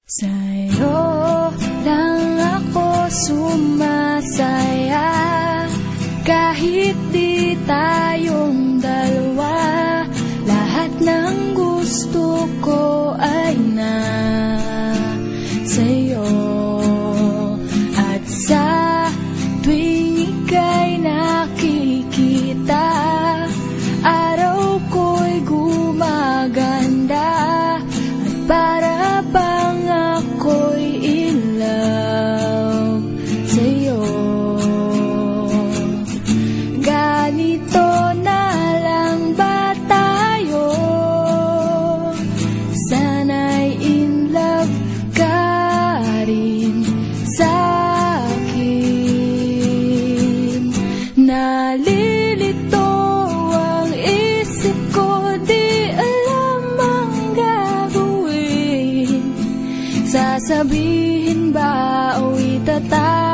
Sa'yo lang ako sumasaya, kahit di tayong dalawa. Lahat ng gusto ko ay sa'yo. At sa tuwing ika'y nakikita, araw ko'y gumaganda. At para bang ako'y in love sa'yo. Ganito na lang ba tayo? Sana'y in love ka rin sa'kin. Nalilito ang isip ko, di alam ang gagawin. Sasabihin ba o itatapos?